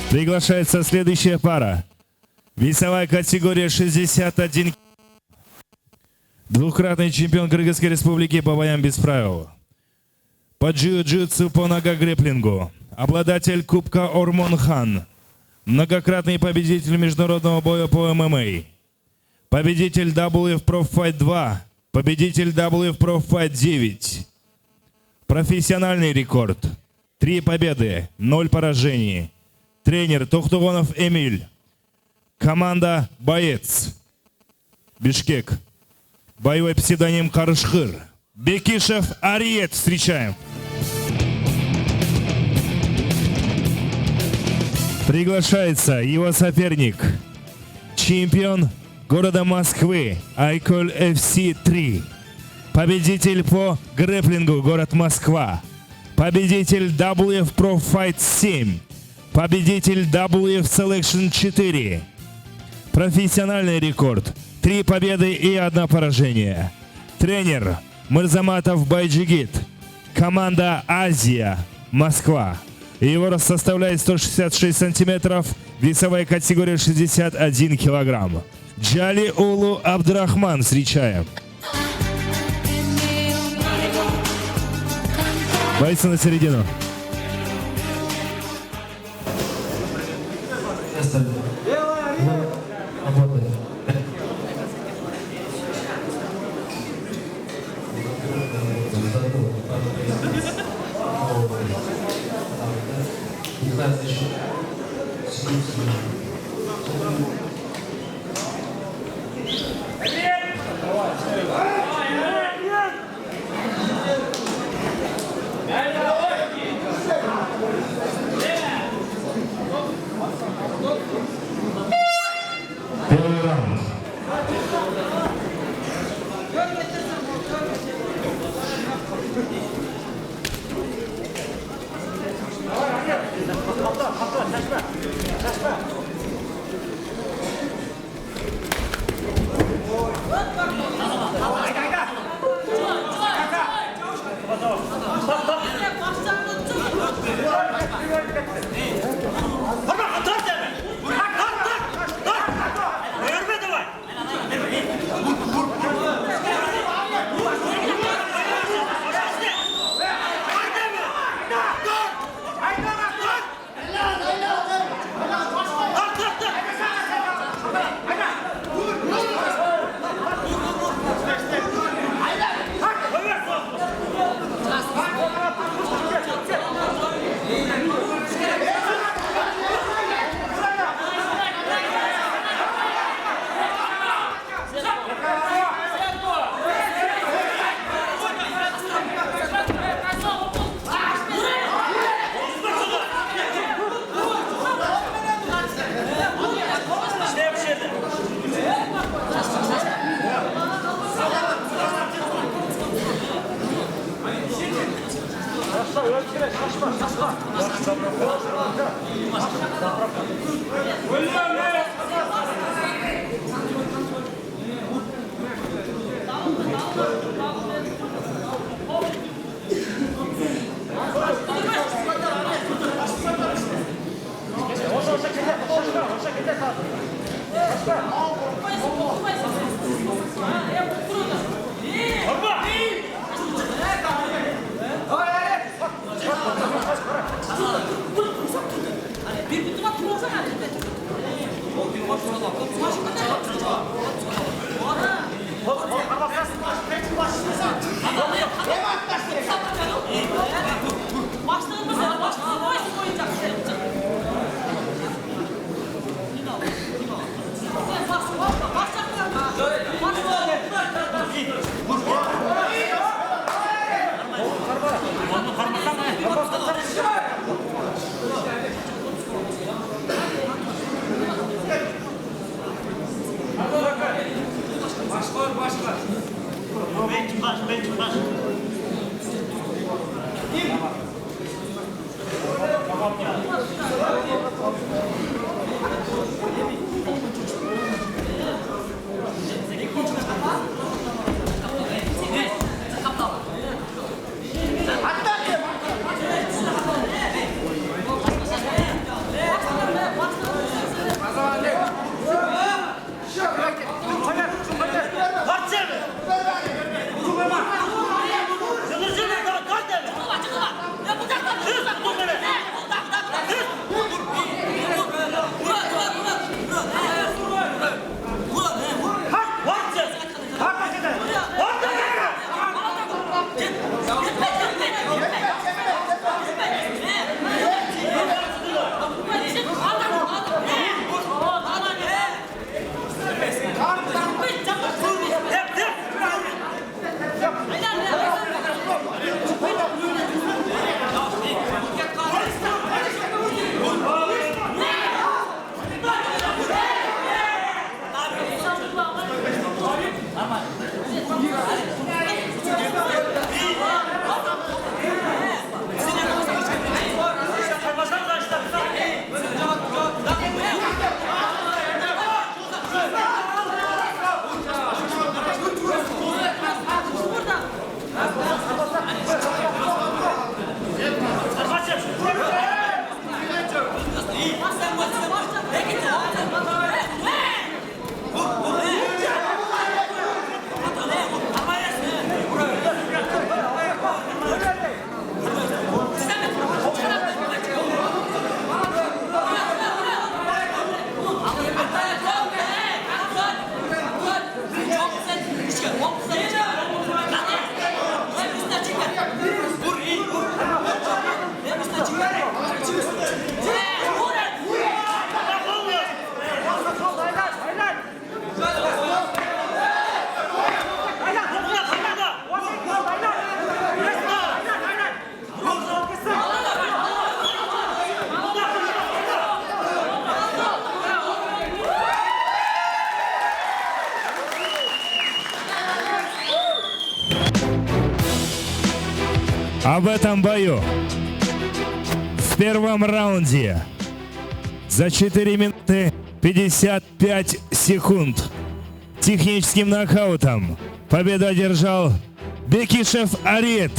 Приглашается следующая пара. Весовая категория 61. Двукратный чемпион Кыргызской республики по боям без правил. По джиу-джитсу, по нога-грэпплингу. Обладатель Кубка Ормон-хан. Многократный победитель международного боя по ММА. Победитель WF Pro Fight 2. Победитель WF Pro Fight 9. Профессиональный рекорд. 3 победы, 0 поражений. Тренер Тухтугонов Эмиль. Команда «Боец». Бишкек. Боевой псевдоним Карышхыр. Бекишев Ариет. Встречаем. Приглашается его соперник. Чемпион города Москвы. Айколь FC 3. Победитель по грэпплингу город Москва. Победитель WF Pro Fight 7. Победитель WF Selection 4. Профессиональный рекорд. 3 победы и 1 поражение. Тренер Мырзаматов Байджигит. Команда «Азия», Москва. Его рост составляет 166 сантиметров. Весовая категория 61 килограмм. Джали Улу Абдрахман. Встречаем. Бойцы на середину. Первый раунд. А в этом бою в первом раунде за 4 минуты 55 секунд техническим нокаутом победу одержал Бекишев Арет